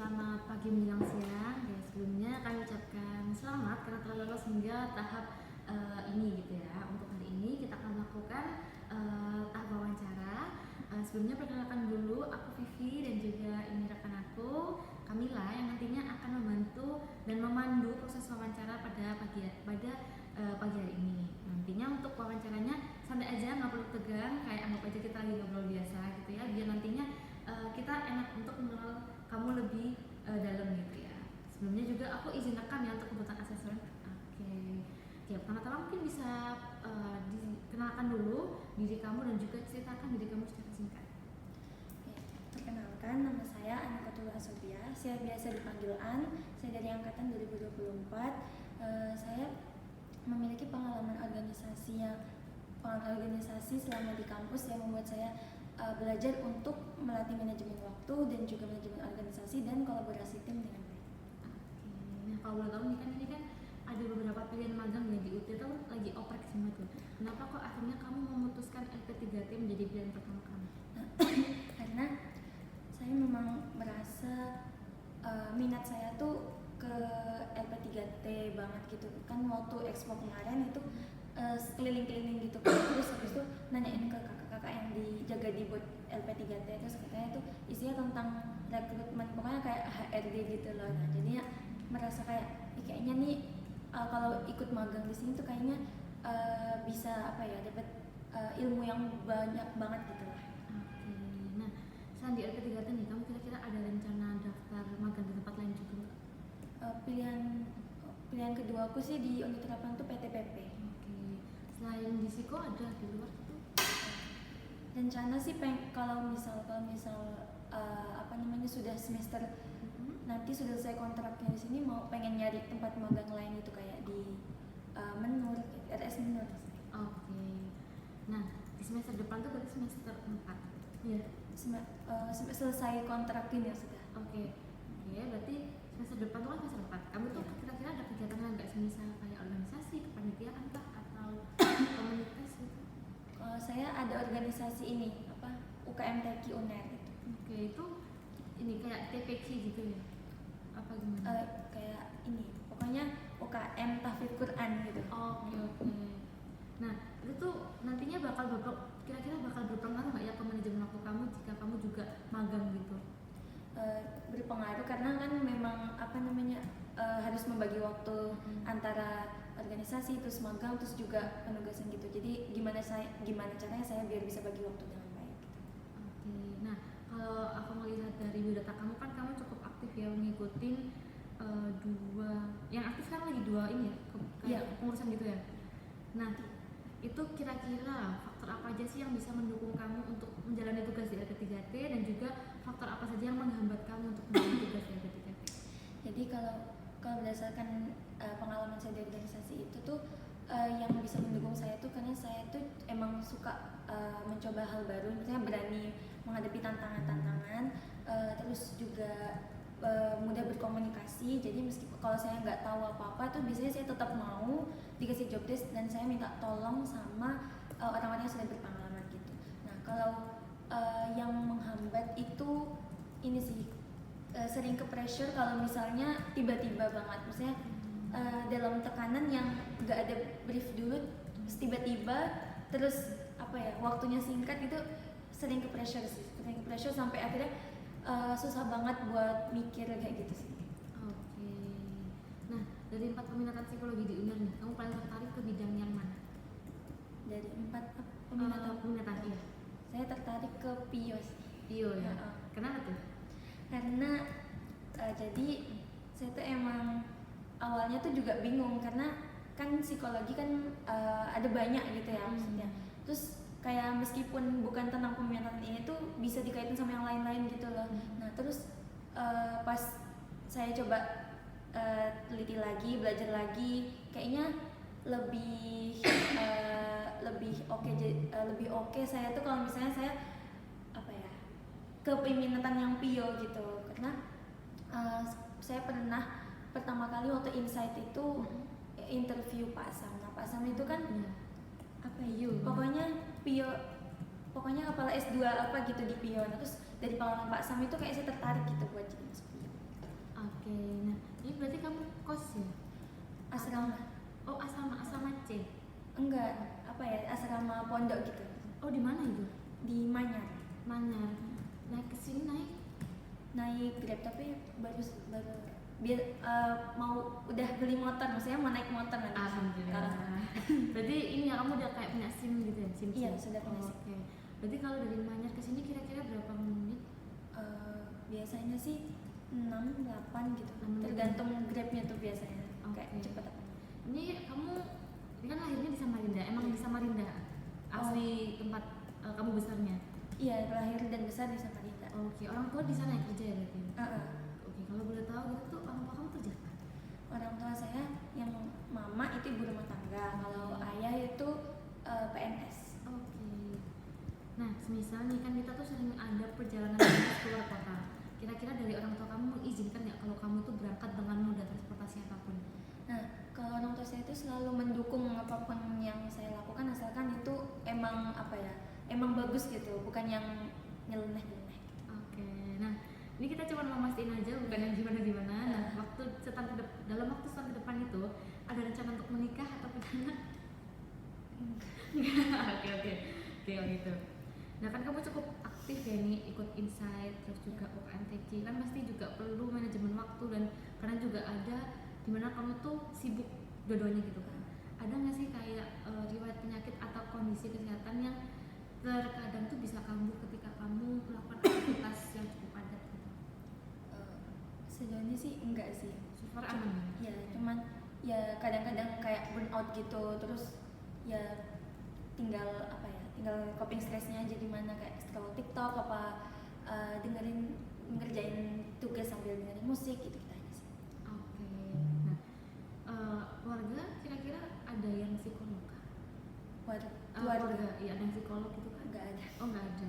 selamat pagi menjelang siang. Ya, sebelumnya kami ucapkan selamat karena telah lolos hingga tahap ini gitu ya. Untuk hari ini kita akan melakukan tahap wawancara. Sebelumnya perkenalkan dulu, aku Vivi dan juga ini rekan aku Kamila yang nantinya akan membantu dan memandu proses wawancara pada pagi hari ini. Nantinya untuk wawancaranya santai aja, nggak perlu tegang, kayak anggap aja kita lagi ngobrol biasa gitu ya, biar nantinya kita enak untuk mengenal kamu lebih dalam gitu ya. Sebelumnya juga aku izin rekam ya untuk kebutuhan asesor. Oke. Ya, pertama-tama mungkin bisa dikenalkan dulu diri kamu dan juga ceritakan diri kamu secara singkat. Perkenalkan, nama saya Anikatul Asobia. Saya biasa dipanggil An. Saya dari angkatan 2024. Saya memiliki pengalaman organisasi selama di kampus yang membuat saya belajar untuk melatih manajemen waktu dan juga manajemen organisasi dan kolaborasi tim dengan baik. Oke. Nah, kalau boleh tahu ini kan ada beberapa pilihan magang ya di UT itu lagi oprek semua tuh. Kenapa kok akhirnya kamu memutuskan LP3T menjadi pilihan pertama kamu? Karena saya memang merasa minat saya tuh ke LP3T banget gitu kan. Waktu expo kemarin itu keliling-keliling gitu kan, terus habis itu nanyain ke kakak-kakak yang dijaga di bot LP3T, terus katanya itu isinya tentang rekrutmen, pokoknya kayak HRD gitu loh. Nah jadinya merasa kayaknya nih kalau ikut magang di sini tuh kayaknya bisa dapat ilmu yang banyak banget gitu lah. Oke. Nah, selain di LP3T nih, kamu kira-kira ada rencana daftar magang di tempat lain juga? Pilihan kedua aku sih di unit harapan tuh PTPP. Oke. Selain di Siko ada di luar itu? Rencana sih kalau misal sudah semester nanti sudah selesai kontraknya di sini, pengen nyari tempat magang lain itu kayak di Menur, RS Menur. Oke. Nah, di semester depan tuh berarti semester 4. Iya. Selesai kontrak ini ya sudah. Oke, berarti semester depan tuh kan semester 4. Kamu tuh kira-kira ada kegiatan nggak sih, misalnya kayak organisasi, kepanitiaan kah, atau komunitas gitu? Saya ada organisasi ini, UKM TQ UNER gitu. Oke, itu ini kayak TPQ gitu ya? Apa gimana? Kayak ini, pokoknya UKM Tahfidz Quran gitu. Oke. Nah, itu tuh nantinya kira-kira bakal berpengaruh nggak ya ke manajemen waktu kamu jika kamu juga magang gitu? Berpengaruh karena kan memang harus membagi waktu antara organisasi, terus magang, terus juga penugasan gitu. Jadi gimana caranya saya biar bisa bagi waktu dengan baik gitu. Oke. Nah, kalau aku melihat dari biodata kamu kan kamu cukup aktif ya ngikutin yang aktif sekarang lagi 2 ini ya, pengurusan gitu ya. Nah, itu kira-kira faktor apa aja sih yang bisa mendukung kamu untuk menjalani tugas di LP3T dan juga faktor apa saja yang menghambat kamu untuk menjalani tugas di LP3T? Jadi kalau berdasarkan pengalaman saya di organisasi itu tuh yang bisa mendukung saya tuh karena saya tuh emang suka mencoba hal baru, misalnya berani menghadapi tantangan-tantangan, terus juga mudah berkomunikasi. Jadi meskipun kalau saya nggak tahu apa-apa tuh biasanya saya tetap mau dikasih job desk dan saya minta tolong sama orang-orang yang sudah berpengalaman gitu. Nah kalau yang menghambat itu ini sih sering ke pressure kalau misalnya tiba-tiba banget, misalnya dalam tekanan yang nggak ada brief dulu, terus tiba-tiba terus waktunya singkat, itu sering ke pressure sampai akhirnya susah banget buat mikir kayak gitu sih. Oke. Nah, dari 4 peminatan psikologi di UNER nih, kamu paling tertarik ke bidang yang mana? Dari 4 peminatan, iya. Saya tertarik ke PIO sih. PIO ya? Kenapa tuh? Karena jadi saya tuh emang awalnya tuh juga bingung karena kan psikologi kan ada banyak gitu ya maksudnya. Terus kayak meskipun bukan tentang peminatan ini tuh bisa dikaitin sama yang lain-lain gitu loh. Nah terus pas saya coba teliti lagi, belajar lagi, kayaknya lebih oke saya tuh kalau misalnya saya kepeminatan yang PIO gitu. Karena saya pernah pertama kali waktu Insight itu interview Pak Sam. Nah Pak Sam itu kan pokoknya PIO, kepala S2 gitu di PIO. Nah, terus dari pengalaman Pak Sam itu kayak saya tertarik gitu buat jadi PIO. Oke, nah ini berarti kamu kos ya? Asrama. Oh, asrama C. Enggak, apa ya, asrama pondok gitu. Oh, di mana itu? Di Manyar. Manyar. Naik ke sini Naik Grab, tapi baru biar mau udah beli motor, maksudnya mau naik motor nanti. Alhamdulillah. Berarti ini ya kamu udah kayak punya SIM gitu ya? SIM. Iya, sudah punya SIM. Oke. Berarti kalau dari Manyar ke sini kira-kira berapa menit? Biasanya sih 6-8 gitu, 6, tergantung Grabnya tuh biasanya. Kayak Oke. cepet apa. Ini kamu ini kan lahirnya di Samarinda, emang di Samarinda asli tempat kamu besarnya? Iya, lahir dan besar di Samarinda. Oke, orang tua di sana ya kerja ya berarti? Uh-uh. Oke, kalau boleh tahu gitu tuh orang tua kamu kerja apa? Orang tua saya yang mama itu ibu rumah tangga, kalau ayah itu PNS. Oke. Nah, semisal nih kan kita tuh sering ada perjalanan dinas keluar kota. Kira-kira dari orang tua kamu mengizinkan nggak kalau kamu tuh berangkat dengan moda transportasi apapun? Nah, kalau orang tua saya itu selalu mendukung apapun yang saya lakukan asalkan itu emang apa ya, emang bagus gitu, bukan yang nyeleneh-nyeleneh. Oke. Nah, ini kita cuma mau mastiin aja bukan yang gimana-gimana. Nah, dalam waktu setahun ke depan itu ada rencana untuk menikah atau punya anak? Oke, oh gitu. Nah, kan kamu cukup aktif ya nih, ikut Insight, terus juga UKMTQ, kan pasti juga perlu manajemen waktu dan karena juga ada dimana kamu tuh sibuk dua-duanya gitu kan. Ada nggak sih kayak riwayat penyakit atau kondisi kesehatan yang terkadang tuh bisa kambuh ketika kamu melakukan aktivitas yang cukup padat gitu? Sejauh ini sih enggak sih. So far aman Ya, cuman ya kadang-kadang kayak burnout gitu, terus ya tinggal apa ya, tinggal coping stressnya aja gimana, kayak scroll TikTok apa ngerjain tugas sambil dengerin musik gitu aja sih. Oke. Nah, keluarga kira-kira ada yang psikolog kah? Keluarga, iya ada yang psikolog gitu kan? Enggak ada. Oh nggak ada.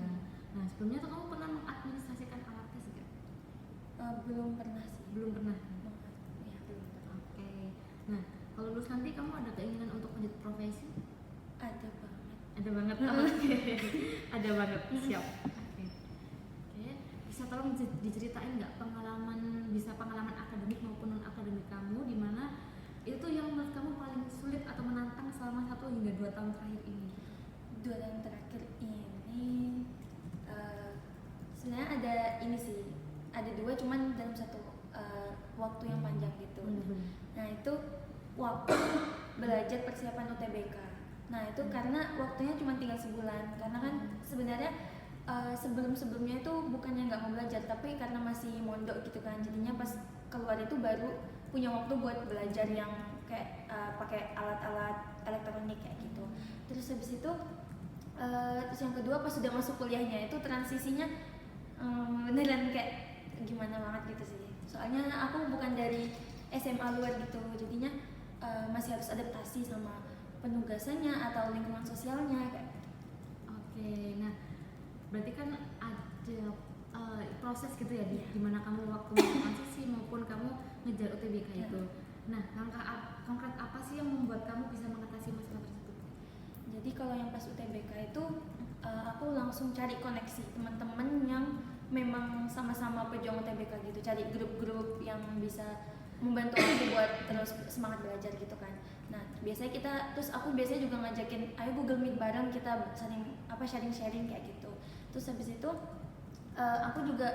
Nah sebelumnya tuh kamu pernah mengadministrasikan alat tes nggak? Belum pernah sih. Belum pernah. Ya, belum pernah. Oke. Nah kalau lulus nanti kamu ada keinginan untuk lanjut profesi? Ada banget. Ada banget. Oke. Ada banget. Siap. Oke. Oke. Bisa tolong diceritain nggak pengalaman akademik maupun non akademik kamu di mana itu tuh yang menurut kamu paling sulit atau menantang selama 1 hingga 2 tahun terakhir ini? 2 tahun terakhir ini sebenarnya ada ini sih, ada 2 cuman dalam satu waktu yang panjang gitu. Bener-bener. Nah itu waktu belajar persiapan UTBK. Nah itu karena waktunya cuma tinggal sebulan, karena kan sebenarnya sebelumnya itu bukannya nggak mau belajar, tapi karena masih mondok gitu kan, jadinya pas keluar itu baru punya waktu buat belajar yang kayak pakai alat-alat elektronik kayak gitu. Terus habis itu terus yang kedua pas sudah masuk kuliahnya itu transisinya beneran kayak gimana banget gitu sih. Soalnya aku bukan dari SMA luar gitu, jadinya masih harus adaptasi sama penugasannya atau lingkungan sosialnya kayak. Oke, nah berarti kan ada proses gitu ya Iya. di mana kamu waktu transisi maupun kamu ngejar UTBK Iya. itu. Nah, langkah konkret apa sih yang membuat kamu bisa mengatasi masalah tersebut? Jadi kalau yang pas UTBK itu aku langsung cari koneksi teman-teman yang memang sama-sama pejuang UTBK gitu, cari grup-grup yang bisa membantu aku buat terus semangat belajar gitu kan. Nah terus aku biasanya juga ngajakin ayo Google Meet bareng, kita sharing-sharing kayak gitu. Terus habis itu aku juga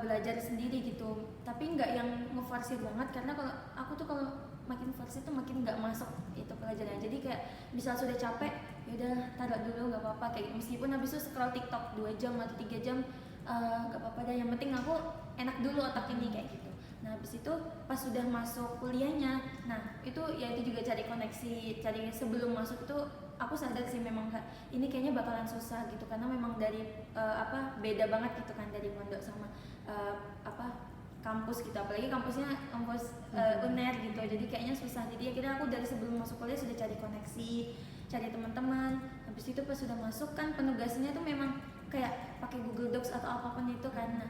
belajar sendiri gitu, tapi nggak yang ngeforsir banget, karena kalau aku tuh kalau makin forsir tuh makin nggak masuk itu pelajaran. Jadi kayak bisa sudah capek ya udah taruh dulu, nggak apa-apa kayak gitu. Meskipun habis itu scroll TikTok 2 jam atau 3 jam nggak apa-apa dah, yang penting aku enak dulu otak ini kayak gitu. Nah habis itu pas sudah masuk kuliahnya, nah itu ya itu juga cari koneksi, cari sebelum masuk itu aku sadar sih memang ini kayaknya bakalan susah gitu, karena memang dari beda banget gitu kan dari pondok sama kampus gitu, apalagi kampus UNER gitu, jadi kayaknya susah. Jadi akhirnya aku dari sebelum masuk kuliah sudah cari koneksi, cari teman-teman. Habis itu pas sudah masuk kan penugasannya tuh memang kayak pakai Google Docs atau apapun itu kan. Nah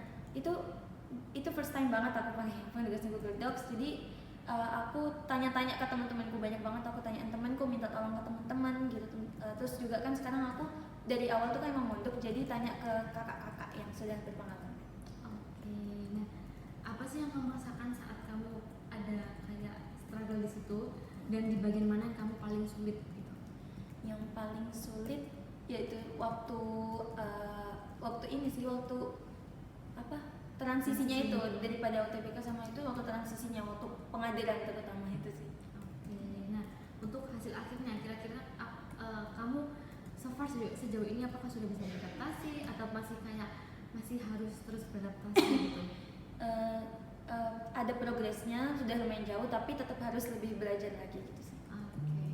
itu first time banget aku pakai penugasan Google Docs. Jadi aku tanya-tanya ke teman-temanku, banyak banget aku tanyain temanku, minta tolong ke teman-teman gitu. Terus juga kan sekarang aku dari awal tuh kan emang mondok, jadi tanya ke kakak-kakak yang sudah berpengalaman. Oke, nah apa sih yang kamu rasakan saat kamu ada kayak struggle di situ, dan di bagian mana yang kamu paling sulit gitu? Yang paling sulit yaitu waktu waktu ini sih, waktu apa, transisinya itu, daripada UTBK sama itu, waktu transisinya, waktu pengadilan terutama itu sih. Oke, nah untuk hasil akhirnya kira-kira kamu so far sejauh ini apakah sudah bisa beradaptasi atau masih harus terus beradaptasi gitu? Ada progresnya, sudah lumayan jauh, tapi tetap harus lebih belajar lagi gitu sih. Oke.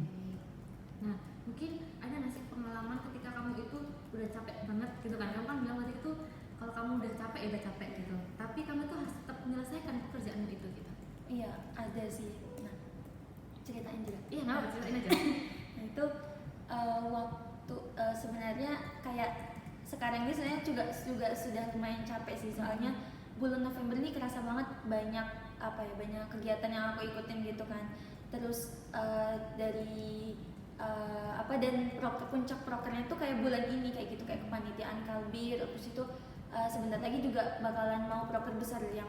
Nah, mungkin ada nggak sih pengalaman ketika kamu itu udah capek banget gitu kan? Kamu kan bilang tadi itu kalau kamu udah capek ya udah capek gitu. Tapi kamu tuh harus tetap menyelesaikan pekerjaanmu itu gitu. Iya, ada sih. Nah, ceritain juga. Iya, nggak apa ceritain aja. Nah itu waktu sebenarnya kayak sekarang ini sebenarnya juga sudah lumayan capek sih, soalnya bulan November ini kerasa banget banyak banyak kegiatan yang aku ikutin gitu kan. Terus dari dan puncak prokernya tuh kayak bulan ini kayak gitu, kayak kepanitiaan Kalbir. Terus itu sebentar lagi juga bakalan mau proker besar yang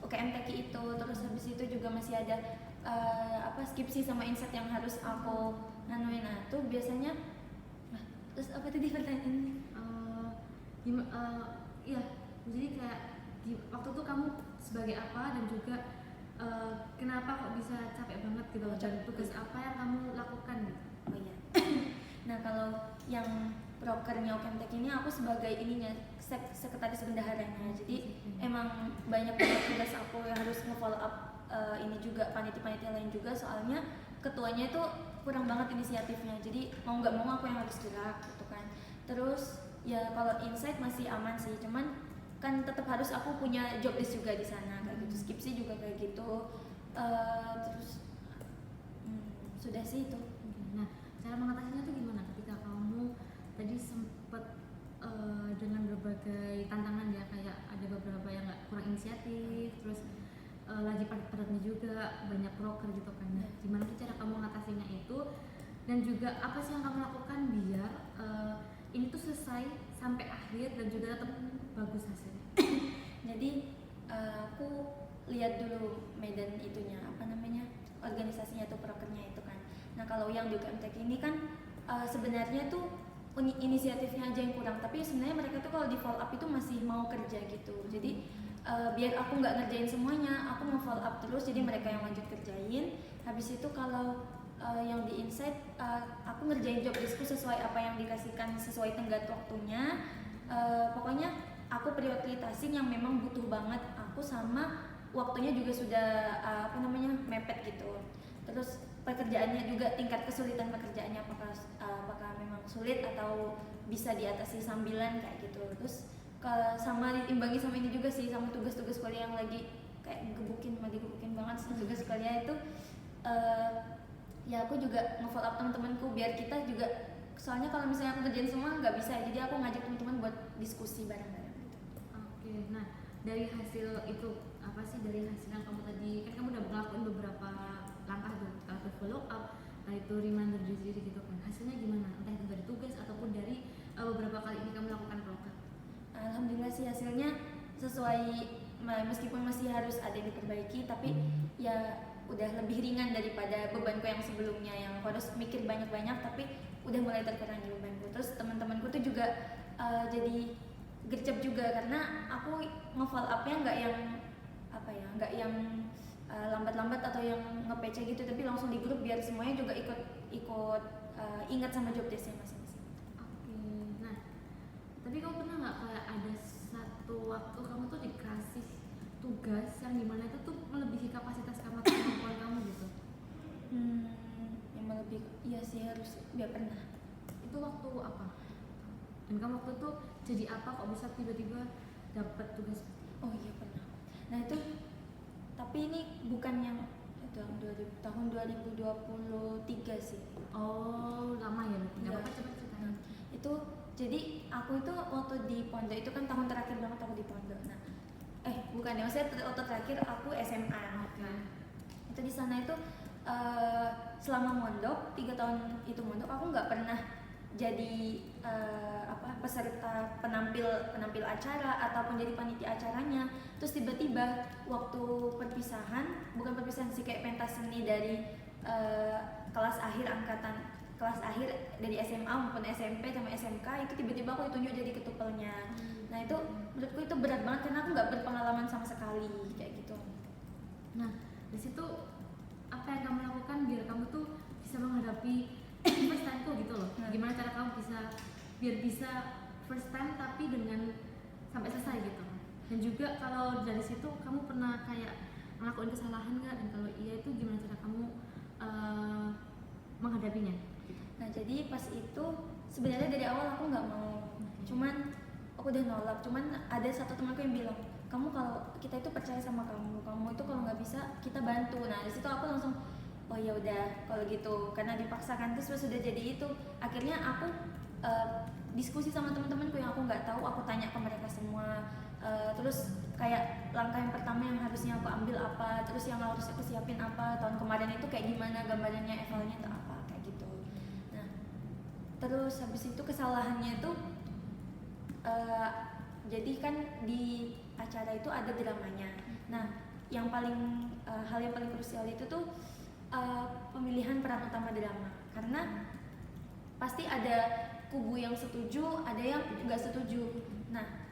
UKM-TEKI itu. Terus habis itu juga masih ada skripsi sama insight yang harus aku nganuin. Nah tuh biasanya terus apa tadi pertanyaannya? Iya, jadi kayak waktu itu kamu sebagai apa dan juga kenapa kok bisa capek banget gitu, dan tugas apa yang kamu lakukan gitu? Oh iya. Nah kalau yang prokernya UKM-TEKI ini aku sebagai ininya sekretaris bendaharanya. Jadi emang banyak tugas aku yang harus nge-follow up ini juga panitia-panitia lain juga, soalnya ketuanya itu kurang banget inisiatifnya. Jadi mau nggak mau aku yang harus gerak gitu kan. Terus ya kalau insight masih aman sih, cuman kan tetap harus aku punya job list juga di sana kayak gitu. Skripsi juga kayak gitu. Terus sudah sih itu. Nah, cara mengatasinya tuh gimana ketika kamu tadi sempet dengan berbagai tantangan ya, kayak ada beberapa yang kurang inisiatif, terus lagi padat-padatnya juga banyak broker gitu kan. Nah, gimana tuh cara kamu mengatasinya itu, dan juga apa sih yang kamu lakukan biar ini tuh selesai sampai akhir dan juga tetap bagus hasilnya? Jadi aku lihat dulu medan itunya, organisasinya tuh prokernya itu kan. Nah kalau yang di UKM-TEKI ini kan sebenarnya tuh inisiatifnya aja yang kurang, tapi sebenarnya mereka tuh kalau di follow up itu masih mau kerja gitu. Jadi biar aku nggak ngerjain semuanya, aku mau follow up terus, jadi mereka yang lanjut kerjain. Habis itu kalau yang di insight aku ngerjain job listku sesuai apa yang dikasihkan, sesuai tenggat waktunya. Pokoknya aku prioritasin yang memang butuh banget aku, sama waktunya juga sudah mepet gitu. Terus pekerjaannya juga, tingkat kesulitan pekerjaannya apakah memang sulit atau bisa diatasi sambilan kayak gitu. Terus sama diimbangi sama ini juga sih, sama tugas-tugas kuliah yang lagi kayak digebukin banget sama tugas kuliah itu. Ya aku juga nge-follow up teman-temanku biar kita juga, soalnya kalau misalnya aku kerjain semua nggak bisa, jadi aku ngajak teman-teman buat diskusi bareng-bareng gitu. Oke, nah dari hasil itu apa sih, dari hasil yang kamu tadi kan kamu udah ngelakuin beberapa langkah tuh, kalau follow up, itu reminder diri sendiri gitu kan, hasilnya gimana? Entah itu dari tugas ataupun dari beberapa kali ini kamu lakukan proker. Alhamdulillah sih hasilnya sesuai, meskipun masih harus ada yang diperbaiki, tapi ya udah lebih ringan daripada bebanku yang sebelumnya yang harus mikir banyak-banyak, tapi udah mulai terkurangi bebanku. Terus teman-temanku tuh juga jadi gercep juga, karena aku nge-follow up-nya nggak yang lambat-lambat atau yang nge-PC gitu, tapi langsung di grup biar semuanya juga ikut ingat sama job desk-nya masing-masing. Oke, nah tapi kamu pernah nggak kayak ada satu waktu kamu tuh dikasih tugas yang dimana itu tuh melebihi kapasitas kamu atau kemampuan kamu gitu? Yang melebihi, iya sih harus, ya pernah. Itu waktu apa? Dan kamu waktu itu jadi apa kok bisa tiba-tiba dapat tugas? Oh iya pernah. Nah itu, tapi ini bukan yang tahun 2023 sih. Oh lama ya? Nggak apa-apa, coba ceritain. Itu jadi aku itu waktu di pondok itu kan tahun terakhir banget aku di pondok. Nah bukan ya, maksudnya waktu terakhir aku SMA. Okay. Itu di sana itu selama mondok 3 tahun itu mondok, aku nggak pernah jadi peserta penampil acara ataupun jadi panitia acaranya. Terus tiba-tiba waktu bukan perpisahan sih, kayak pentas seni dari kelas akhir dari SMA maupun SMP sama SMK, itu tiba-tiba aku ditunjuk jadi ketupelnya. Nah itu menurutku itu berat banget karena aku nggak berpengalaman sama sekali kayak gitu. Nah di situ apa yang kamu lakukan biar kamu tuh bisa menghadapi first time tuh gitu loh? Gimana cara kamu biar bisa first time tapi dengan sampai selesai gitu? Dan juga kalau dari situ kamu pernah kayak ngelakuin kesalahan nggak, dan kalau iya itu gimana cara kamu menghadapinya? Nah jadi pas itu sebenarnya dari awal aku nggak mau, cuman aku udah nolak. Cuman ada satu temanku yang bilang, kamu kalau kita itu percaya sama kamu itu kalau nggak bisa kita bantu. Nah di situ aku langsung oh ya udah kalau gitu, karena dipaksakan. Terus sudah jadi itu akhirnya aku diskusi sama teman-temanku yang aku nggak tahu, aku tanya ke mereka semua. Terus kayak langkah yang pertama yang harusnya aku ambil apa, terus yang harus aku siapin apa, tahun kemarin itu kayak gimana gambarannya, evalnya itu apa, kayak gitu. Nah terus habis itu kesalahannya itu jadi kan di acara itu ada dramanya. Nah yang paling hal yang paling krusial itu tuh pemilihan peran utama drama, karena pasti ada kubu yang setuju, ada yang nggak setuju. Nah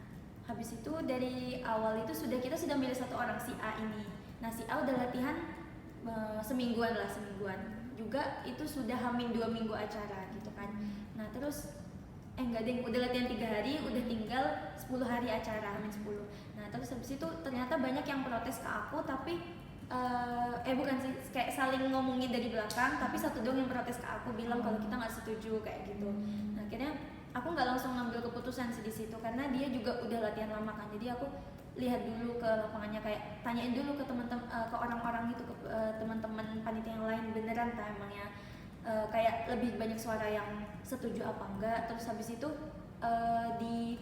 habis itu dari awal itu kita sudah milih satu orang, si A ini. Nah si A udah latihan semingguan juga, itu sudah hamin 2 minggu acara gitu kan. Nah terus enggak deh, udah latihan 3 hari, udah tinggal 10 hari acara, hamin 10. Nah terus habis itu ternyata banyak yang protes ke aku, tapi bukan sih, kayak saling ngomongin dari belakang, tapi satu dong yang protes ke aku, bilang kalau kita nggak setuju kayak gitu. Nah akhirnya aku nggak langsung ngambil keputusan sih di situ, karena dia juga udah latihan lama kan. Jadi aku lihat dulu ke lapangannya, kayak tanyain dulu ke teman-teman, ke orang-orang itu, ke teman-teman panitia yang lain, beneran tak emangnya kayak lebih banyak suara yang setuju apa enggak. Terus habis itu di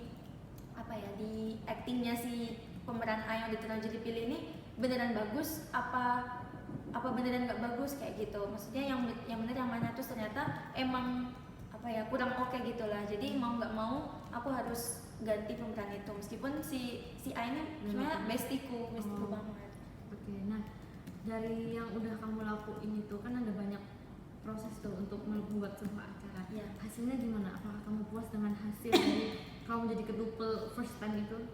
actingnya si pemeran A yang diteraju dipilih ini beneran bagus apa beneran nggak bagus kayak gitu. Maksudnya yang bener yang mana. Terus ternyata emang kurang oke gitulah. Jadi mau nggak mau aku harus ganti pemeran itu, meskipun si A ini sebenarnya bestiku banget. Oke, nah dari yang udah kamu lakuin itu kan ada banyak proses tuh untuk membuat sebuah acara. Ya. Hasilnya gimana? Apakah kamu puas dengan hasil dari kamu jadi ketupel first time itu?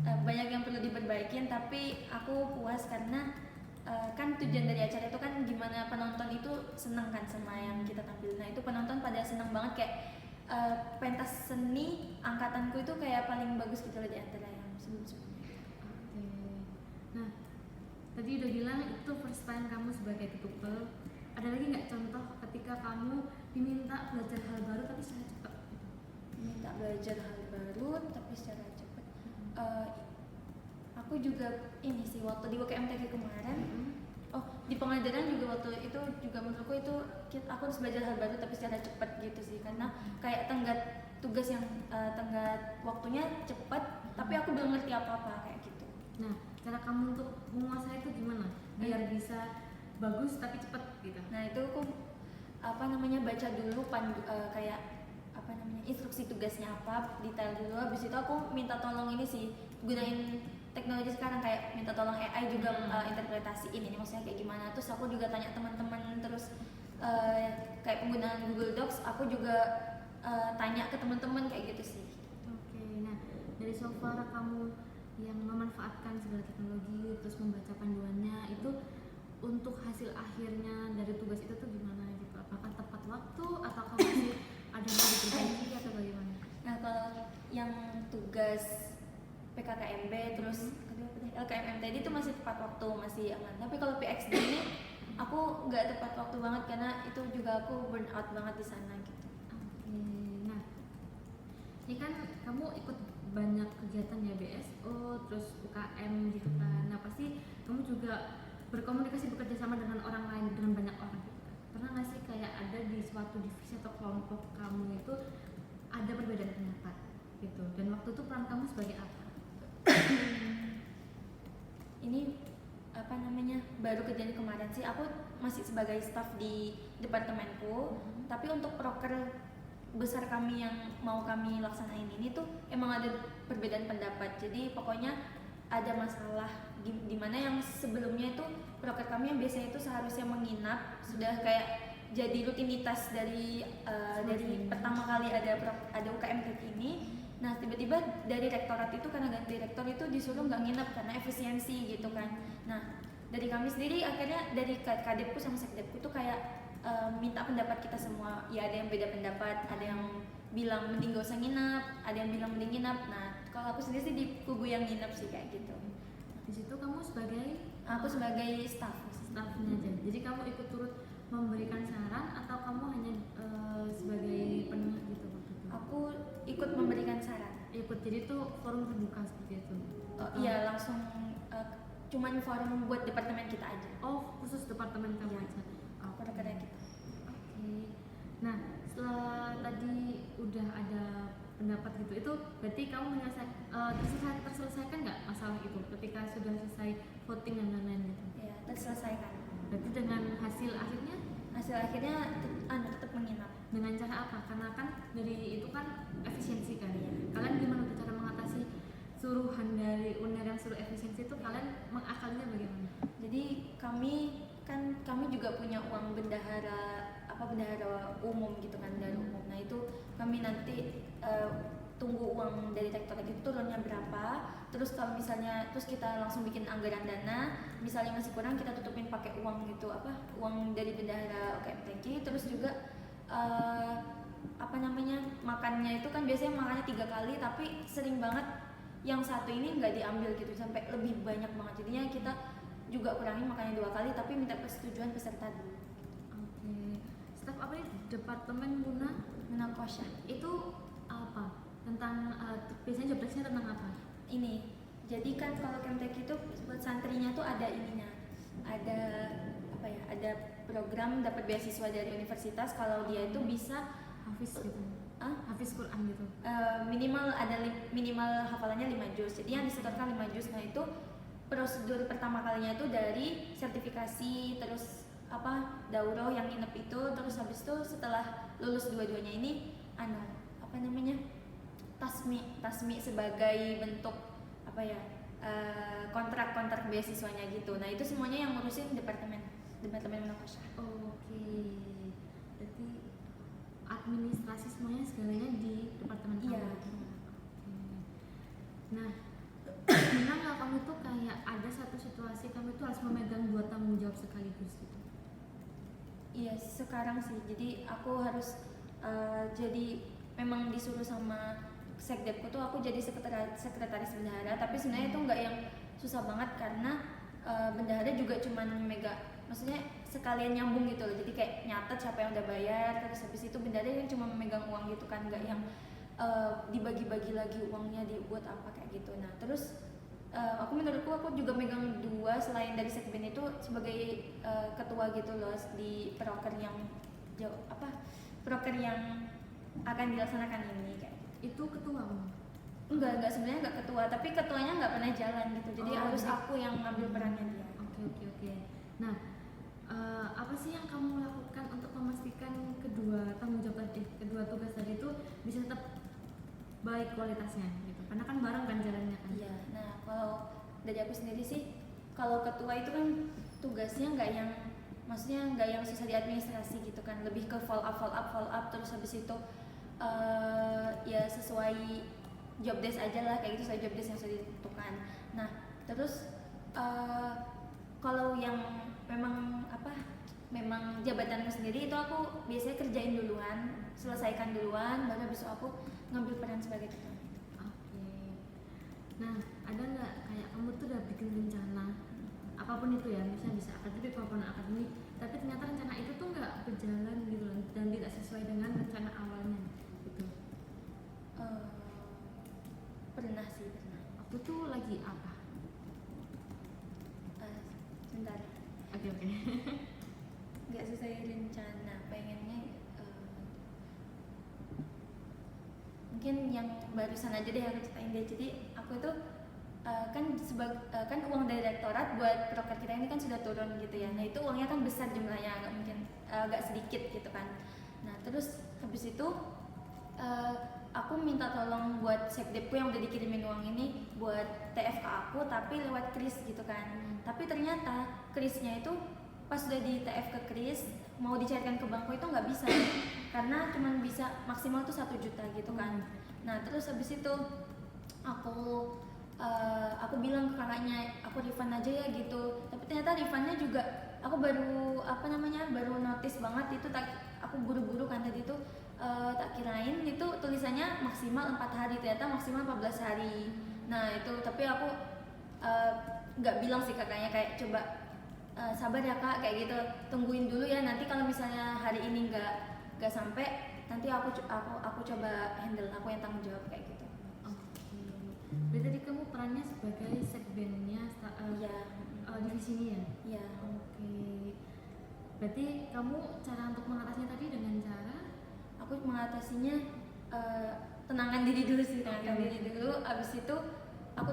Banyak yang perlu diperbaikin, tapi aku puas karena kan tujuan dari acara itu kan gimana penonton itu seneng kan sama yang kita tampilin. Nah itu penonton pada seneng banget, kayak pentas seni angkatanku itu kayak paling bagus gitu loh di antara yang sebelum-sebelumnya. Oke. Nah tadi udah bilang itu first time kamu sebagai ketupel. Ada lagi nggak contoh ketika kamu diminta belajar hal baru tapi secara cepat? Minta belajar hal baru tapi secara cepat. Aku juga ini sih waktu di WKMTG kemarin. Di pengadilan juga waktu itu juga menurutku itu aku harus belajar hal baru tapi secara cepat gitu sih, karena kayak tenggat tugas yang tenggat waktunya cepat tapi aku belum ngerti apa-apa kayak gitu. Nah cara kamu untuk menguasai itu gimana biar bisa bagus tapi cepat gitu? Nah itu aku baca dulu kayak instruksi tugasnya apa, detail dulu. Habis itu aku minta tolong ini sih, gunain teknologi sekarang kayak minta tolong AI juga interpretasiin ini maksudnya kayak gimana. Terus aku juga tanya teman-teman, terus kayak penggunaan Google Docs aku juga tanya ke teman-teman kayak gitu sih. Oke, nah dari so far kamu yang memanfaatkan segala teknologi terus membaca panduannya itu, untuk hasil akhirnya dari tugas itu tuh gimana gitu? Apakah tepat waktu atau masih ada yang diperbaiki atau bagaimana? Nah kalau yang tugas PKKMB terus LKMM tadi itu masih tepat waktu, masih aman. Tapi kalau PXD ini aku nggak tepat waktu banget karena itu juga aku burn out banget di sana gitu. Oke, nah ini kan kamu ikut banyak kegiatan ya, BSO, terus UKM gitu kan. Nah pasti kamu juga berkomunikasi, bekerja sama dengan orang lain, dengan banyak orang gitu kan. Pernah nggak sih kayak ada di suatu divisi atau kelompok kamu itu ada perbedaan pendapat gitu, dan waktu itu peran kamu sebagai apa? Ini baru kejadian kemarin sih, aku masih sebagai staff di departemenku, tapi untuk proker besar kami yang mau kami laksanain ini tuh emang ada perbedaan pendapat. Jadi pokoknya ada masalah di mana yang sebelumnya itu proker kami yang biasanya itu seharusnya menginap sudah kayak jadi rutinitas dari pertama kali ada UKM kayak ini. Nah tiba-tiba dari rektorat itu karena ganti rektor itu disuruh nggak nginap karena efisiensi gitu kan. Nah dari kami sendiri akhirnya dari kadepku sama sekdepku tuh kayak minta pendapat kita semua. Ya ada yang beda pendapat, ada yang bilang mending gak usah nginap, ada yang bilang mending nginap. Nah kalau aku sendiri sih di kubu yang nginap sih kayak gitu. Di situ kamu sebagai Aku sebagai staff. staffnya aja. Jadi kamu ikut turut memberikan saran atau kamu hanya sebagai penengah gitu waktu itu? Aku ikut memberikan saran. Ikut, jadi itu forum terbuka seperti itu. Iya langsung cuman forum buat departemen kita aja. Oh, khusus departemen kamu Iya. aja. Proker kita. Oke. Nah, setelah tadi udah ada pendapat gitu, itu berarti kamu terselesaikan nggak masalah itu ketika sudah selesai voting dan lain-lain gitu? Iya, terselesaikan. Berarti dengan hasil akhirnya Hasil akhirnya tetap menginap. dengan cara apa? Karena kan dari itu kan efisiensi kan ya. Kalian gimana tuh cara mengatasi suruhan dari UNER yang suruh efisiensi itu, kalian mengakalinya bagaimana? Jadi kami juga punya uang bendahara umum gitu kan, bendahara umum. Nah itu kami nanti tunggu uang dari rektorat itu turunnya berapa. Terus kalau misalnya kita langsung bikin anggaran dana, misalnya masih kurang kita tutupin pakai uang gitu uang dari bendahara UKMTQ. Terus juga makannya itu kan biasanya makannya 3 kali, tapi sering banget yang satu ini nggak diambil gitu sampai lebih banyak banget. Jadinya kita juga kurangin makannya 2 kali tapi minta persetujuan peserta dulu. Oke. Staf apa nih? Departemen Menakosya. itu apa? Tentang biasanya job desk-nya tentang apa? Ini jadi kan kalau KMTQ itu buat santrinya tuh ada ininya, ada program dapat beasiswa dari universitas kalau dia itu bisa Hafiz gitu. Hafiz Quran gitu. minimal hafalannya 5 juz. Jadi yang disetorkan 5 juz. Nah itu prosedur pertama kalinya itu dari sertifikasi, terus daurah yang nginep itu, terus habis itu setelah lulus dua-duanya ini tasmi sebagai bentuk kontrak beasiswanya gitu. Nah itu semuanya yang ngurusin departemen Menakosya. Oke. Berarti administrasi semuanya segalanya di departemen kamu. Iya. Oke. Nah, pernah nggak kamu tuh kayak ada satu situasi kamu tuh harus memegang 2 tanggung jawab sekaligus gitu? Iya sekarang sih. Jadi aku harus jadi memang disuruh sama sekdepku tuh aku jadi sekretaris bendahara. Tapi sebenarnya itu nggak yang susah banget karena bendahara juga cuman maksudnya sekalian nyambung gitu loh. Jadi kayak nyatet siapa yang udah bayar, terus habis itu bendahara yang cuma memegang uang gitu kan, nggak yang dibagi-bagi lagi uangnya dibuat apa kayak gitu. Nah terus menurutku aku juga megang 2 selain dari sekben itu sebagai ketua gitu loh di proker yang akan dilaksanakan ini kayak. Itu ketua kamu? Enggak sebenarnya enggak ketua, tapi ketuanya nggak pernah jalan gitu. Jadi harus aku yang ngambil perannya dia. Oke. Nah, apa sih yang kamu lakukan untuk memastikan kedua tugas tadi itu bisa tetap baik kualitasnya gitu? Karena kan bareng kan jalannya kan. Iya. Nah, kalau dari aku sendiri sih, kalau ketua itu kan tugasnya nggak yang susah di administrasi gitu kan, lebih ke follow up terus habis itu ya sesuai job desk aja lah kayak gitu, sesuai job desk yang sudah ditentukan. Nah, terus kalau yang memang jabatanku sendiri itu aku biasanya kerjain duluan, selesaikan duluan, baru habis itu aku ngambil peran sebagai ketua. Oke. Nah, ada nggak kayak kamu tuh udah bikin rencana apapun itu ya, misalnya bisa akademik maupun akademik, tapi ternyata rencana itu tuh nggak berjalan gitu loh, dan tidak sesuai dengan rencana awalnya gitu? Pernah. Waktu tuh lagi apa? Sebentar. Oke. Nggak sesuai rencana, pengennya mungkin yang barusan aja deh aku ceritain deh. Jadi aku tuh kan uang dari rektorat buat proker kita ini kan sudah turun gitu ya. Nah itu uangnya kan besar jumlahnya, agak sedikit gitu kan. Nah terus habis itu eh, aku minta tolong buat sekdepku yang udah dikirimin uang ini buat TF ke aku tapi lewat kris gitu kan. Tapi ternyata krisnya itu pas udah di TF ke kris mau dicairkan ke bangku itu nggak bisa karena cuma bisa maksimal tuh 1 juta gitu kan. Nah terus habis itu aku aku bilang ke kakaknya aku refund aja ya gitu, tapi ternyata refundnya juga aku baru baru notice banget itu, aku buru-buru kan tadi tuh, tak kirain itu tulisannya maksimal 4 hari, ternyata maksimal 14 hari. Nah itu tapi aku eh, nggak bilang sih kakaknya, kayak coba sabar ya kak kayak gitu, tungguin dulu ya, nanti kalau misalnya hari ini nggak sampai nanti aku coba handle, aku yang tanggung jawab kayak gitu. Berarti tadi kamu perannya sebagai sekbennya Iya. divisi ini ya? Iya. Oke. Berarti kamu cara untuk mengatasinya tadi dengan cara? Aku mengatasinya tenangkan diri dulu sih, tenangkan diri dulu. Abis itu aku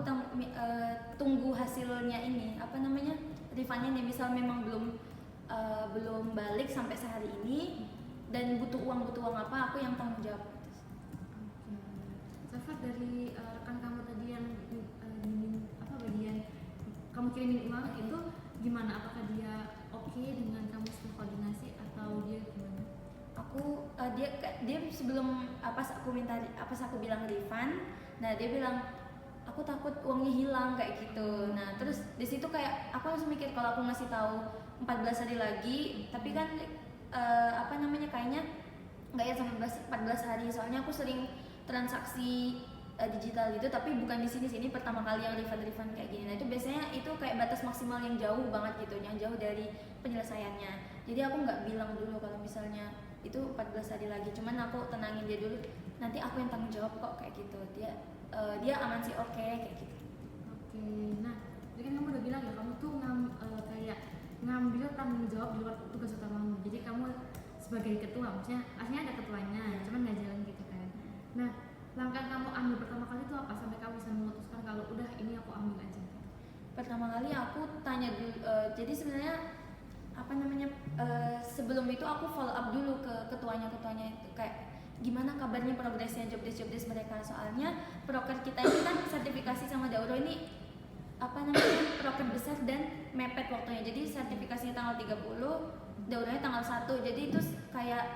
tunggu hasilnya ini refundnya nih. Misal memang belum balik sampai sehari ini dan butuh uang apa, aku yang tanggung jawab. Safat, dari rekan kamu tadi yang bagian kamu kirimin uang itu gimana? Apakah dia oke dengan kamu setelah koordinasi atau dia gimana? Dia sebelum pas aku bilang refund, nah dia bilang aku takut uangnya hilang kayak gitu. Nah terus di situ kayak aku langsung mikir kalau aku ngasih tahu 14 hari lagi, tapi kan kayaknya nggak ya sampai 14 hari, soalnya aku sering transaksi digital gitu, tapi bukan di sini pertama kali yang refund kayak gini. Nah itu biasanya itu kayak batas maksimal yang jauh banget gitu, yang jauh dari penyelesaiannya. Jadi aku nggak bilang dulu kalau misalnya itu 14 hari lagi, cuman aku tenangin dia dulu, nanti aku yang tanggung jawab kok kayak gitu. Dia aman sih, oke, kayak gitu. Oke, nah tadi kan kamu udah bilang ya kamu tuh kayak ngambil tanggung jawab di luar tugas utamamu. Jadi kamu sebagai ketua, maksudnya aslinya ada ketuanya, cuman nggak jalan gitu kan. Nah, langkah kamu ambil pertama kali itu apa sampai kamu bisa memutuskan kalau udah ini aku ambil aja? Pertama kali aku tanya dulu, jadi sebenarnya sebelum itu aku follow up dulu ke ketuanya itu, kayak gimana kabarnya progresnya jobdesk mereka, soalnya proker kita ini kan sertifikasi sama Dauro ini proker besar dan mepet waktunya. Jadi sertifikasinya tanggal 30, Dauronya tanggal 1, jadi itu kayak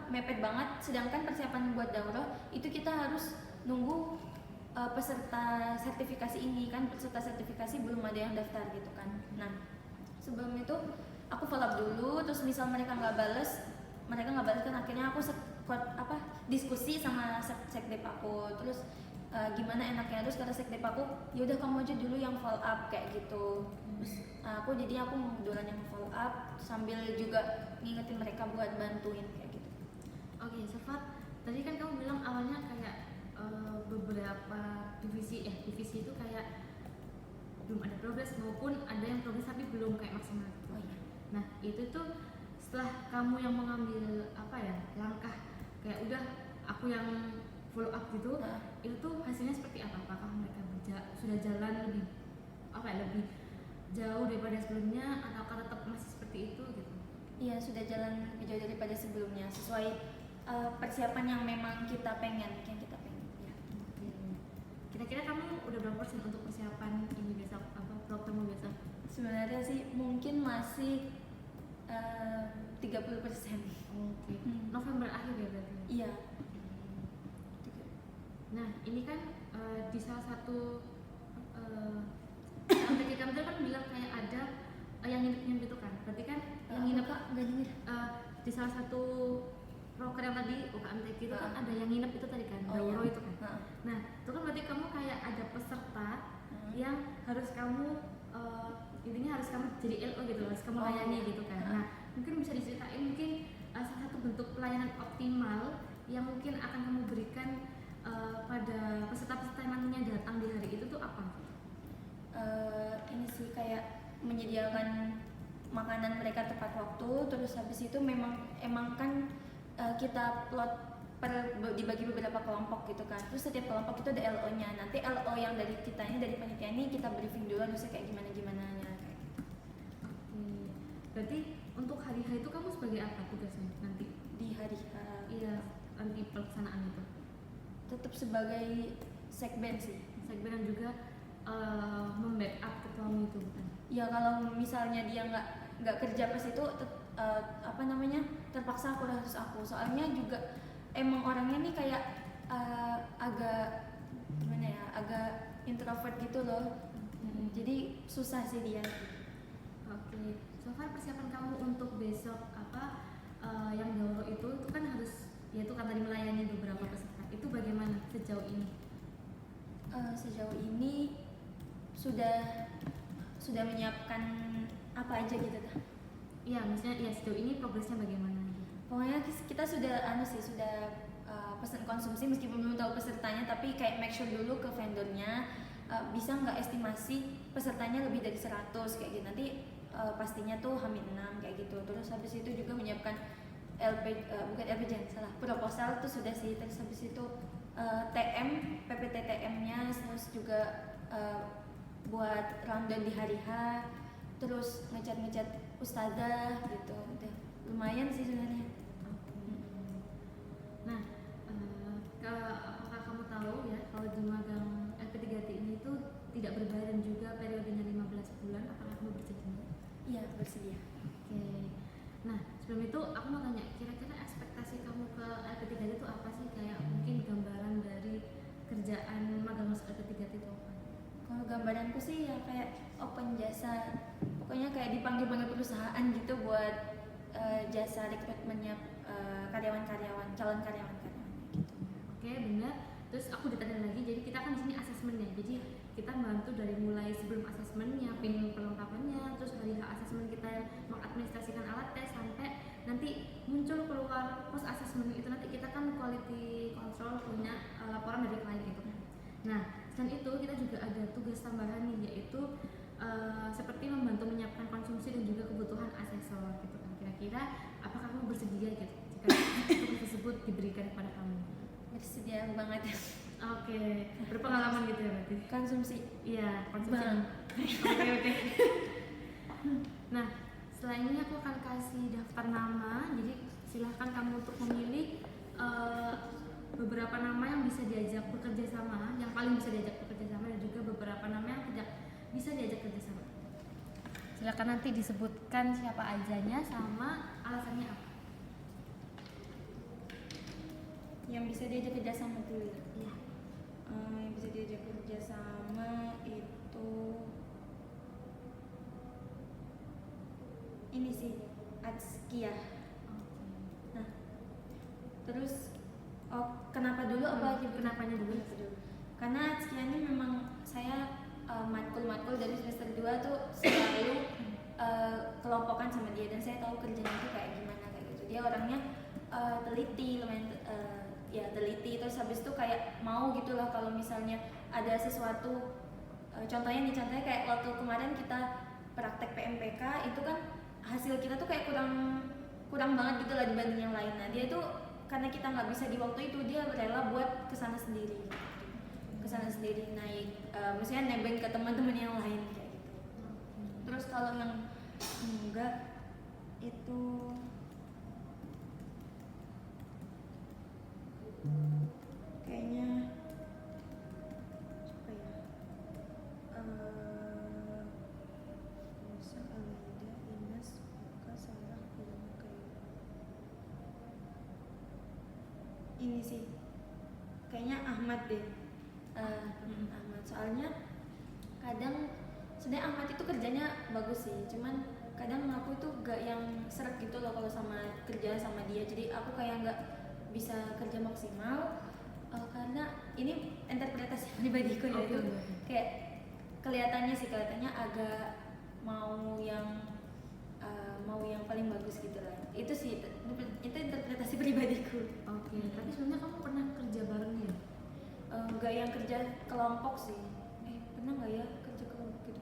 mepet banget. Sedangkan persiapan buat Dauro itu kita harus nunggu peserta sertifikasi ini kan, peserta sertifikasi belum ada yang daftar gitu kan. Nah sebelum itu aku follow up dulu, terus misal mereka nggak balas kan akhirnya aku diskusi sama sekdep aku, terus gimana enaknya, terus kata sekdep aku yaudah kamu aja dulu yang follow up kayak gitu. Terus aku duluan yang follow up sambil juga ngingetin mereka buat bantuin kayak gitu. Oke, Safat, tadi kan kamu bilang awalnya kayak beberapa divisi itu kayak belum ada progres maupun ada yang progres tapi belum kayak maksimal gitu. Oh iya. Nah itu tuh setelah kamu yang mengambil langkah kayak udah aku yang follow up gitu, itu tuh hasilnya seperti apa? Apakah mereka sudah jalan lebih lebih jauh daripada sebelumnya atau tetap masih seperti itu gitu? Iya, sudah jalan lebih jauh daripada sebelumnya, sesuai persiapan yang memang kita pengen ya. Kira-kira kamu udah berapa persen untuk persiapan ini besok, programmu besok? Sebenarnya sih mungkin masih 30%. Oke. November akhir ya berarti? Iya. Nah ini kan di salah satu MTQ kamu kan bilang kayak ada yang nginep itu kan, berarti kan yang nginep di salah satu proker yang tadi UKMTQ itu kan ada yang nginep itu tadi kan, Dauro itu kan. Nah itu kan berarti kamu kayak ada peserta yang harus kamu intinya harus kamu jadi LO gitu, harus kamu layani gitu kan. Nah mungkin bisa diceritain mungkin salah satu bentuk pelayanan optimal yang mungkin akan kamu berikan pada peserta-peserta yang nantinya datang di hari itu tuh apa? Ini sih kayak menyediakan makanan mereka tepat waktu, terus habis itu emang kan kita plot dibagi beberapa kelompok gitu kan, terus setiap kelompok itu ada LO-nya. Nanti LO yang dari kita ini, dari panitia ini kita briefing dulu harusnya kayak gimana nya kayak gitu. Berarti untuk hari-hari itu kamu sebagai apa tugasnya nanti? Di hari Iya, nanti pelaksanaan itu? Tetap sebagai sekben sih. Sekben dan juga membackup ketuamu itu bukan? Ya kalau misalnya dia nggak kerja pas itu terpaksa aku harus aku, soalnya juga emang orangnya nih kayak agak gimana ya, agak introvert gitu loh. Jadi susah sih dia. Oke, so far persiapan kamu untuk besok yang Dauro itu kan harus, yaitu kan tadi melayani beberapa peserta. Itu bagaimana sejauh ini? Sejauh ini sudah menyiapkan apa aja gitu dah. Iya, misalnya ya sejauh ini progresnya bagaimana gitu? Pokoknya kita sudah pesan konsumsi meskipun belum tahu pesertanya, tapi kayak make sure dulu ke vendornya bisa nggak estimasi pesertanya lebih dari 100 kayak gitu. Nanti pastinya tuh H-6 kayak gitu. Terus habis itu juga menyiapkan bukan LPJ, salah, proposal tuh sudah sih. Terus habis itu PPTTM-nya, terus juga buat rundown di hari H, terus ngecat ustazah gitu. Udah lumayan sih sebenarnya. Nah, apakah kamu tahu ya kalau di magang LP3T ini tuh tidak berbayar dan juga periodenya 15 bulan? Apakah kamu bersedia? Iya, bersedia. Oke. Nah, sebelum itu aku mau tanya, kira-kira ekspektasi kamu ke LP3T itu apa sih? Kayak mungkin gambaran dari kerjaan magang masuk LP3T itu apa? Kalau gambaranku sih ya kayak open jasa, pokoknya kayak dipanggil-panggil perusahaan gitu buat jasa rekrutmennya karyawan-karyawan, calon karyawan-karyawan gitu. Oke, benar. Terus aku ditanya lagi, jadi kita kan di sini asesmennya. Jadi kita bantu dari mulai sebelum asesmen, nyiapin perlengkapannya, terus hari asesmen kita mengadministrasikan alat tes sampai nanti muncul keluar post asesmen itu, nanti kita kan quality control punya laporan dari klien gitu kan. Nah, selain itu kita juga ada tugas tambahan nih, yaitu seperti membantu menyiapkan konsumsi dan juga kebutuhan asesor gitu kan. Kira-kira apakah kamu bersedia gitu jika tugas tersebut diberikan kepada kamu? Bersedia banget. Oke, berpengalaman gitu ya berarti? Konsumsi. Iya, konsumsi. Oke. Nah, setelah ini aku akan kasih daftar nama, jadi silahkan kamu untuk memilih beberapa nama yang bisa diajak bekerja sama, yang paling bisa diajak bekerja sama, dan juga beberapa nama yang tidak bisa diajak kerja sama. Silakan nanti disebutkan siapa ajanya sama alasannya apa. Yang bisa diajak kerjasama dulu ya? Iya. Yang bisa diajak kerjasama itu ini sih, Atskia. Nah, terus kenapa dulu apa Kenapanya dulu? Karena Atskia ini memang saya matkul dari semester 2 tuh selalu kelompokan sama dia, dan saya tahu kerjanya itu kayak gimana kayak gitu. Dia orangnya teliti, lumayan teliti, terus habis itu kayak mau gitu loh kalau misalnya ada sesuatu, contohnya kayak waktu kemarin kita praktek PMPK itu kan hasil kita tuh kayak kurang banget gitu lah dibanding yang lain. Nah dia tuh karena kita nggak bisa di waktu itu, dia rela buat kesana sendiri naik, maksudnya nebeng ke teman-teman yang lain kayak gitu. Terus kalau yang enggak itu kayaknya apa ya, Musa, Alida, Inas, Buka, Sarah, Ilmu kayak ini sih kayaknya Ahmad deh. Ahmad, soalnya kadang sebenarnya Ahmad itu kerjanya bagus sih, cuman kadang aku tuh gak yang seret gitu loh kalau kerja sama dia, jadi aku kayak gak bisa kerja maksimal karena ini interpretasi pribadiku ya. Itu kayak kelihatannya agak mau yang paling bagus gitu lah. Itu sih, itu interpretasi pribadiku. Oke. Tapi sebenarnya kamu pernah kerja bareng ya? Gak yang kerja kelompok sih. Pernah nggak ya kerja kelompok gitu?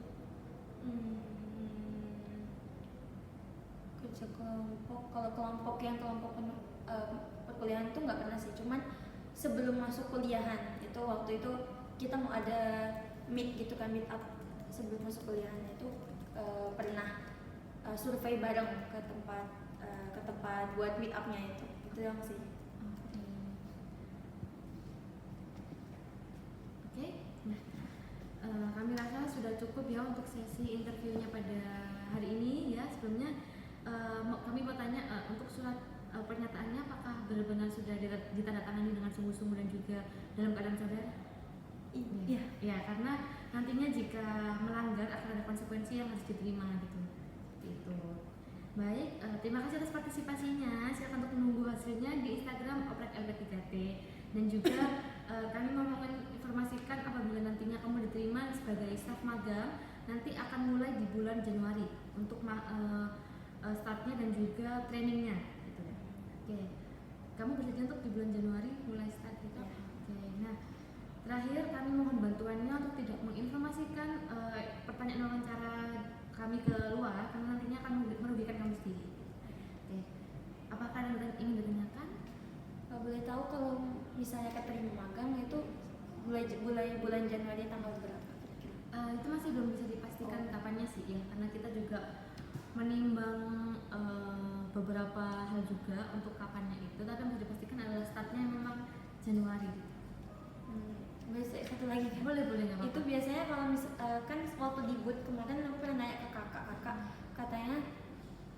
Kerja kelompok, kalau kelompok perkuliahan tuh nggak pernah sih. Cuman sebelum masuk kuliahan itu, waktu itu kita mau ada meet gitu kan, meet up sebelum masuk kuliahan itu pernah survei bareng ke tempat buat meet upnya itu yang sih. kami rasa sudah cukup ya untuk sesi interviewnya pada hari ini ya. Sebelumnya kami mau tanya untuk surat pernyataannya apakah benar-benar sudah ditandatangani dengan sungguh-sungguh dan juga dalam keadaan sadar? Iya. Ya, karena nantinya jika melanggar akan ada konsekuensi yang harus diterima gitu. Seperti itu. Baik, terima kasih atas partisipasinya. Silakan untuk menunggu hasilnya di Instagram Oprek LB3T. Dan juga kami mau menginformasikan apabila nantinya kamu diterima sebagai staf magang, nanti akan mulai di bulan Januari untuk startnya dan juga trainingnya gitu. Oke, kamu bersedia untuk di bulan Januari mulai start gitu? Oke, nah terakhir kami mohon bantuannya untuk tidak menginformasikan pertanyaan wawancara kami ke luar karena nantinya akan merugikan kamu sendiri. Oke, apakah ada yang ingin ditanyakan? Boleh tahu kalau misalnya keterima magang itu bulan Januari tanggal berapa? Itu masih belum bisa dipastikan kapannya sih ya, karena kita juga menimbang beberapa hal juga untuk kapannya itu, tapi yang bisa dipastikan adalah startnya memang Januari gitu. Boleh satu lagi kan? Boleh nggak apa-apa. Itu biasanya kalau kan waktu di boot kemarin aku pernah nanya ke kakak katanya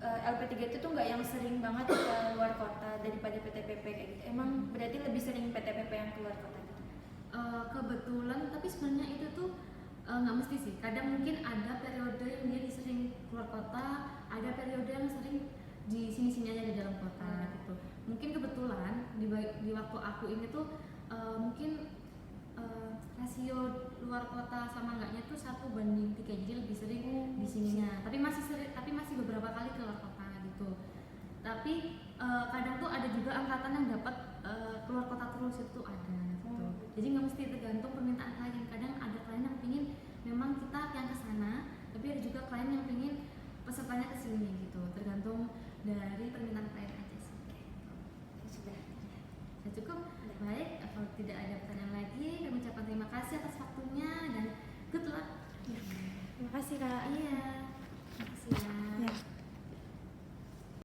LP3 itu tuh nggak yang sering banget ke luar kota daripada PTPP kayak gitu. Emang berarti lebih sering PTPP yang keluar kota gitu? Kebetulan, tapi sebenarnya itu tuh nggak mesti sih. Kadang mungkin ada periode yang dia sering keluar kota, ada periode yang sering di sini-sini aja di dalam kota gitu. Mungkin kebetulan di waktu aku ini tuh mungkin rasio luar kota sama enggaknya tuh 1:3, jadi lebih sering di sininya. Tapi masih beberapa kali ke luar kota gitu. Tapi kadang tuh ada juga angkatan yang dapat keluar kota terus itu ada gitu. Jadi nggak mesti tergantung permintaan klien. Kadang ada klien yang pingin memang kita yang ke sana, tapi ada juga klien yang pingin pesertanya ke sini gitu. Tergantung dari permintaan klien aja sih. Sudah. Sudah cukup? Baik, kalau tidak ada pertanyaan lagi, kami ucapkan terima kasih atas waktunya dan good luck. Terima kasih Kak. Iya.